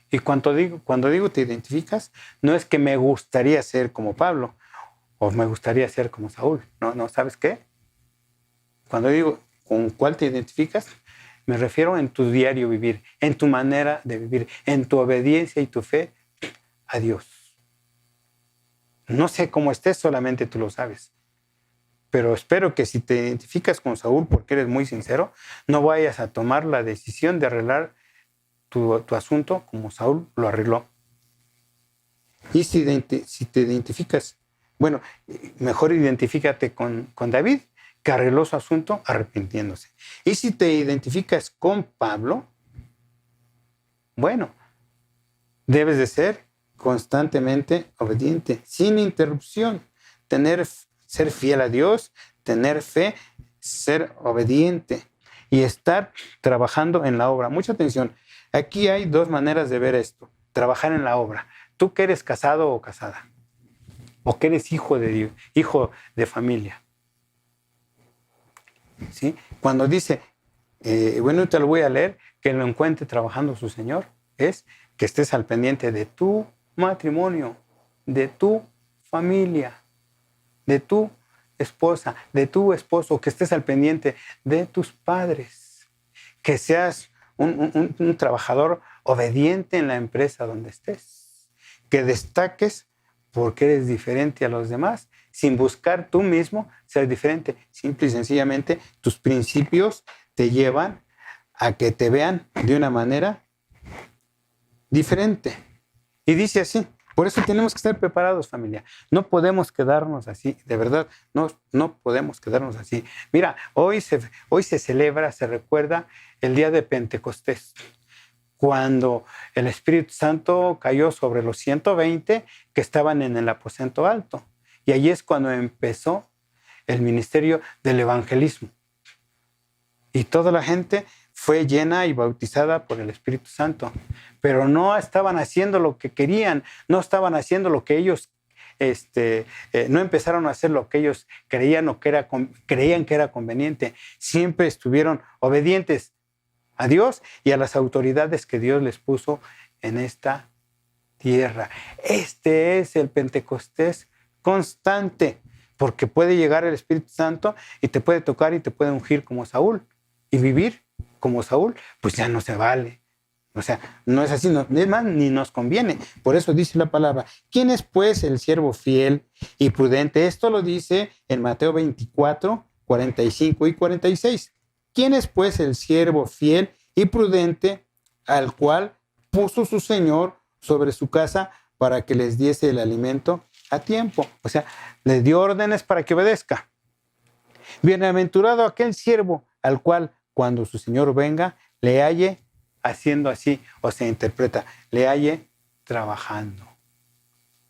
Y cuando digo te identificas, no es que me gustaría ser como Pablo o me gustaría ser como Saúl. No, ¿sabes qué? Cuando digo con cuál te identificas, Me refiero en tu diario vivir, en tu manera de vivir, en tu obediencia y tu fe a Dios. No sé cómo estés, solamente tú lo sabes. Pero espero que si te identificas con Saúl porque eres muy sincero, no vayas a tomar la decisión de arreglar tu asunto como Saúl lo arregló. Y si te identificas, bueno, mejor identifícate con David, que arregló su asunto arrepintiéndose. Y si te identificas con Pablo, bueno, debes de ser constantemente obediente, sin interrupción, ser fiel a Dios, tener fe, ser obediente y estar trabajando en la obra. Mucha atención, aquí hay dos maneras de ver esto, trabajar en la obra. Tú que eres casado o casada, o que eres hijo de Dios, hijo de familia. ¿Sí? Cuando dice, bueno, te lo voy a leer, que lo encuentre trabajando su Señor, es que estés al pendiente de tu matrimonio, de tu familia, de tu esposa, de tu esposo, que estés al pendiente de tus padres, que seas un trabajador obediente en la empresa donde estés, que destaques porque eres diferente a los demás, sin buscar tú mismo ser diferente. Simple y sencillamente, tus principios te llevan a que te vean de una manera diferente. Y dice así, por eso tenemos que estar preparados, familia. No podemos quedarnos así, de verdad, no podemos quedarnos así. Mira, hoy se celebra, se recuerda el día de Pentecostés, cuando el Espíritu Santo cayó sobre los 120 que estaban en el aposento alto. Y allí es cuando empezó el ministerio del evangelismo. Y toda la gente fue llena y bautizada por el Espíritu Santo. Pero no estaban haciendo lo que querían, no estaban haciendo lo que ellos, no empezaron a hacer lo que ellos creían que era conveniente. Siempre estuvieron obedientes a Dios y a las autoridades que Dios les puso en esta tierra. Este es el Pentecostés constante, porque puede llegar el Espíritu Santo y te puede tocar y te puede ungir como Saúl. Y vivir como Saúl, pues ya no se vale. O sea, no es así, no, es más, ni nos conviene. Por eso dice la palabra, ¿quién es pues el siervo fiel y prudente? Esto lo dice en Mateo 24, 45 y 46. ¿Quién es pues el siervo fiel y prudente al cual puso su Señor sobre su casa para que les diese el alimento a tiempo? O sea, le dio órdenes para que obedezca. Bienaventurado aquel siervo al cual cuando su Señor venga le halle haciendo así, o se interpreta, le halle trabajando.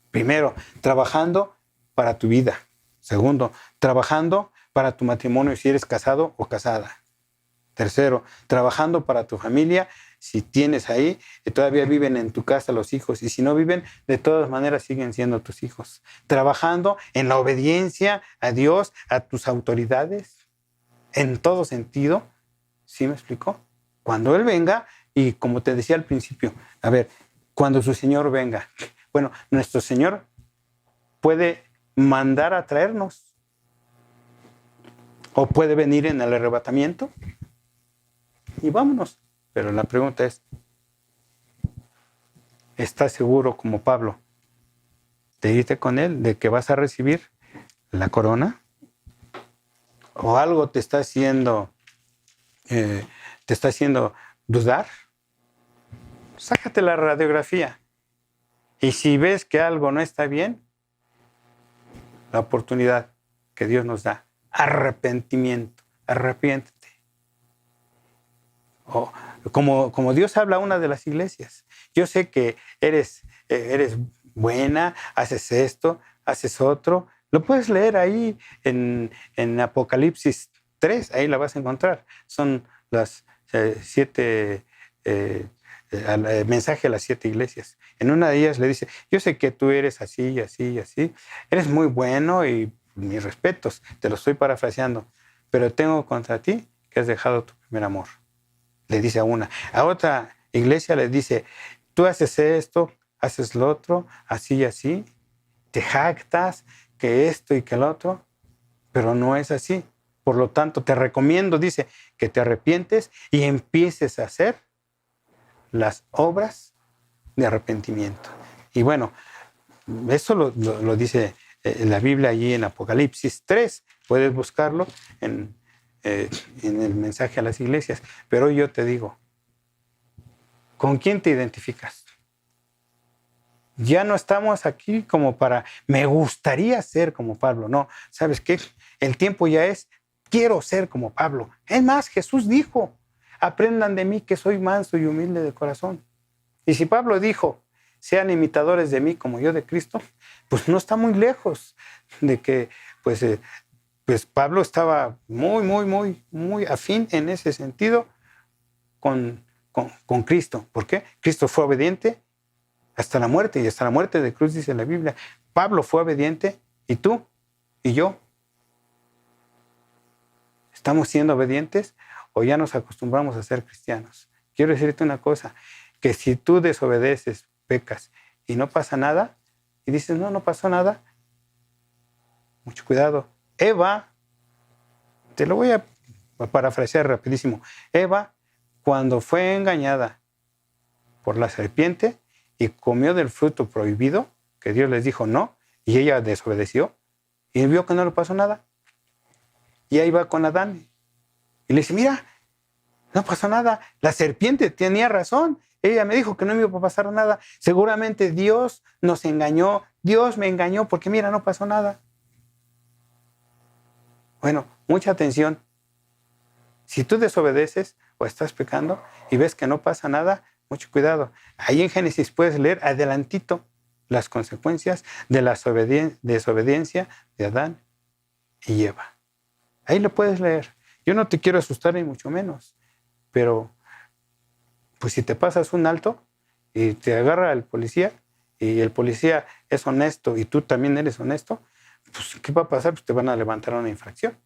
Primero, trabajando para tu vida. Segundo, trabajando para tu matrimonio si eres casado o casada. Tercero, trabajando para tu familia si tienes ahí, todavía viven en tu casa los hijos, y si no viven, de todas maneras siguen siendo tus hijos. Trabajando en la obediencia a Dios, a tus autoridades, en todo sentido. ¿Sí me explicó? Cuando Él venga, y como te decía al principio, a ver, cuando su Señor venga, bueno, nuestro Señor puede mandar a traernos, o puede venir en el arrebatamiento, y vámonos. Pero la pregunta es, ¿estás seguro como Pablo de irte con Él, de que vas a recibir la corona? ¿O algo te está haciendo dudar? Sácate la radiografía. Y si ves que algo no está bien, la oportunidad que Dios nos da, arrepentimiento, arrepiéntete. O, como Dios habla a una de las iglesias. Yo sé que eres buena, haces esto, haces otro. Lo puedes leer ahí en Apocalipsis 3, ahí la vas a encontrar. Son las 7 mensaje a las 7 iglesias. En una de ellas le dice, yo sé que tú eres así y así y así. Eres muy bueno y mis respetos, te lo estoy parafraseando. Pero tengo contra ti que has dejado tu primer amor. Le dice a una. A otra iglesia le dice, tú haces esto, haces lo otro, así y así, te jactas que esto y que el otro, pero no es así. Por lo tanto, te recomiendo, dice, que te arrepientes y empieces a hacer las obras de arrepentimiento. Y bueno, eso lo dice la Biblia allí en Apocalipsis 3. Puedes buscarlo en el mensaje a las iglesias. Pero hoy yo te digo, ¿con quién te identificas? Ya no estamos aquí como para, me gustaría ser como Pablo. No, ¿sabes qué? El tiempo ya es, quiero ser como Pablo. Es más, Jesús dijo, aprendan de mí que soy manso y humilde de corazón. Y si Pablo dijo, sean imitadores de mí como yo de Cristo, pues no está muy lejos de que, pues Pablo estaba muy afín en ese sentido con Cristo. ¿Por qué? Cristo fue obediente hasta la muerte, y hasta la muerte de cruz dice la Biblia. Pablo fue obediente, y tú y yo, ¿estamos siendo obedientes o ya nos acostumbramos a ser cristianos? Quiero decirte una cosa, que si tú desobedeces, pecas y no pasa nada, y dices, no pasó nada, mucho cuidado. Eva, te lo voy a parafrasear rapidísimo. Eva, cuando fue engañada por la serpiente y comió del fruto prohibido, que Dios les dijo no, y ella desobedeció, y vio que no le pasó nada. Y ahí va con Adán, y le dice, mira, no pasó nada, la serpiente tenía razón, ella me dijo que no me iba a pasar nada, seguramente Dios nos engañó, Dios me engañó, porque mira, no pasó nada. Bueno, mucha atención. Si tú desobedeces o estás pecando y ves que no pasa nada, mucho cuidado. Ahí en Génesis puedes leer adelantito las consecuencias de la desobediencia de Adán y Eva. Ahí lo puedes leer. Yo no te quiero asustar ni mucho menos, pero pues si te pasas un alto y te agarra el policía y el policía es honesto y tú también eres honesto, pues ¿qué va a pasar? Pues te van a levantar una infracción.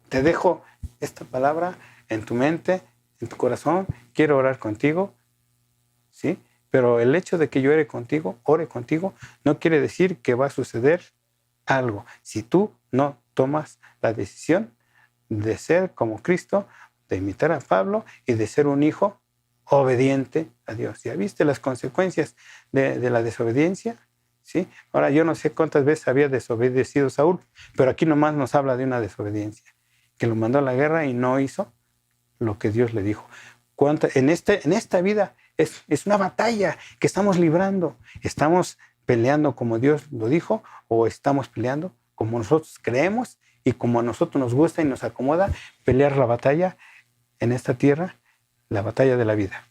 Te dejo esta palabra en tu mente, en tu corazón. Quiero orar contigo, ¿sí? Pero el hecho de que yo ore contigo, no quiere decir que va a suceder algo. Si tú no tomas la decisión de ser como Cristo, de imitar a Pablo y de ser un hijo obediente a Dios. ¿Ya viste las consecuencias de la desobediencia? ¿Sí? Ahora, yo no sé cuántas veces había desobedecido Saúl, pero aquí nomás nos habla de una desobediencia, que lo mandó a la guerra y no hizo lo que Dios le dijo. En esta vida es una batalla que estamos librando. ¿Estamos peleando como Dios lo dijo o estamos peleando como nosotros creemos y como a nosotros nos gusta y nos acomoda pelear la batalla en esta tierra, la batalla de la vida?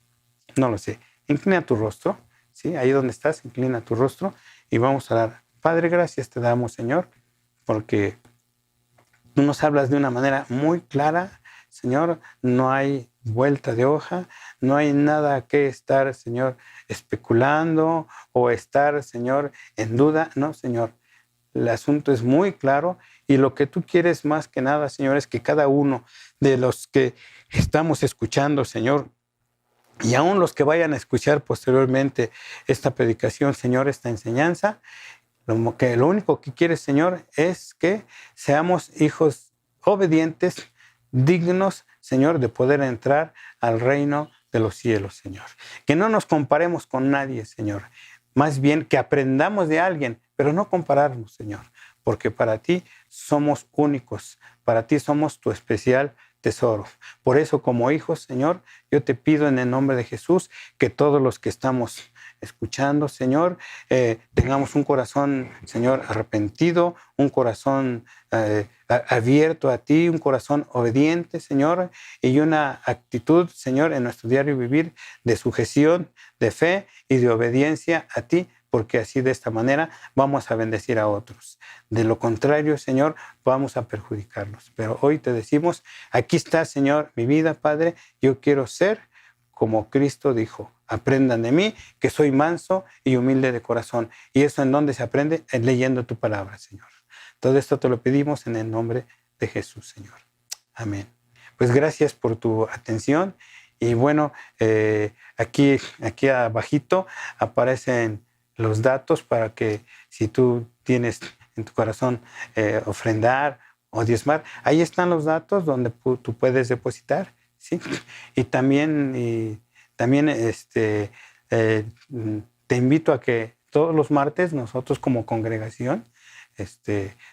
No lo sé. Inclina tu rostro, ¿sí? Ahí donde estás, inclina tu rostro y vamos a dar. Padre, gracias te damos, Señor, porque tú nos hablas de una manera muy clara, Señor. No hay vuelta de hoja, no hay nada que estar, Señor, especulando o estar, Señor, en duda. No, Señor. El asunto es muy claro y lo que tú quieres más que nada, Señor, es que cada uno de los que estamos escuchando, Señor, y aún los que vayan a escuchar posteriormente esta predicación, Señor, esta enseñanza, lo único que quieres, Señor, es que seamos hijos obedientes, dignos, Señor, de poder entrar al reino de los cielos, Señor. Que no nos comparemos con nadie, Señor. Más bien que aprendamos de alguien, pero no compararnos, Señor, porque para ti somos únicos, para ti somos tu especial tesoro. Por eso, como hijos, Señor, yo te pido en el nombre de Jesús que todos los que estamos escuchando, Señor, tengamos un corazón, Señor, arrepentido, un corazón abierto a ti, un corazón obediente, Señor, y una actitud, Señor, en nuestro diario vivir de sujeción, de fe y de obediencia a ti, porque así de esta manera vamos a bendecir a otros. De lo contrario, Señor, vamos a perjudicarlos. Pero hoy te decimos, aquí está, Señor, mi vida, Padre, yo quiero ser como Cristo dijo. Aprendan de mí, que soy manso y humilde de corazón. ¿Y eso en dónde se aprende? Leyendo tu palabra, Señor. Todo esto te lo pedimos en el nombre de Jesús, Señor. Amén. Pues gracias por tu atención. Y bueno, aquí abajito aparecen los datos para que si tú tienes en tu corazón ofrendar o diezmar. Ahí están los datos donde tú puedes depositar, ¿sí? Y también te invito a que todos los martes nosotros como congregación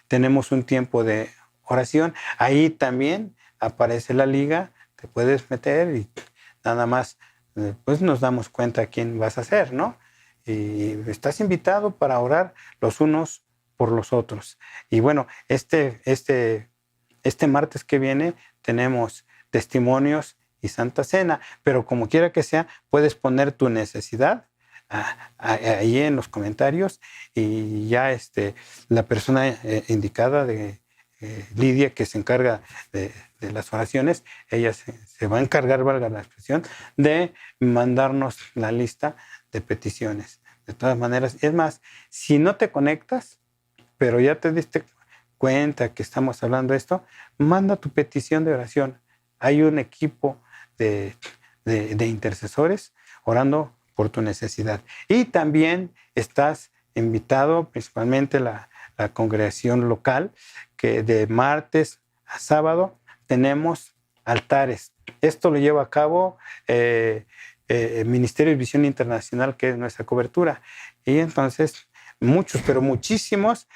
tenemos un tiempo de oración. Ahí también aparece la liga, te puedes meter y nada más pues nos damos cuenta quién vas a ser, ¿no? Y estás invitado para orar los unos por los otros. Y bueno, este martes que viene tenemos testimonios y Santa Cena, pero como quiera que sea, puedes poner tu necesidad ahí en los comentarios y ya la persona indicada de Lidia, que se encarga de las oraciones, ella se va a encargar, valga la expresión, de mandarnos la lista de peticiones. De todas maneras, es más, si no te conectas, pero ya te diste cuenta que estamos hablando de esto, manda tu petición de oración. Hay un equipo de intercesores orando por tu necesidad. Y también estás invitado, principalmente la congregación local, que de martes a sábado tenemos altares. Esto lo lleva a cabo Ministerio de Visión Internacional, que es nuestra cobertura. Y entonces muchos, pero muchísimos,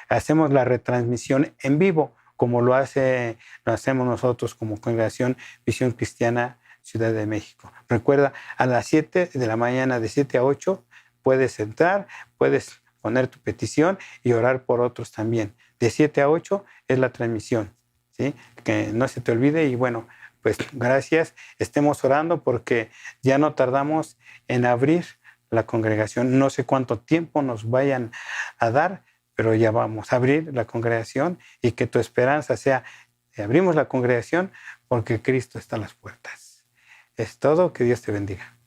hacemos la retransmisión en vivo, como lo hacemos nosotros como Congregación Visión Cristiana Ciudad de México. Recuerda, a las 7 de la mañana, de 7 a 8, puedes entrar, puedes poner tu petición y orar por otros también. De 7 a 8 es la transmisión, ¿sí? Que no se te olvide. Y bueno, pues gracias. Estemos orando porque ya no tardamos en abrir la congregación. No sé cuánto tiempo nos vayan a dar, pero ya vamos a abrir la congregación y que tu esperanza sea, abrimos la congregación porque Cristo está a las puertas. Es todo, que Dios te bendiga.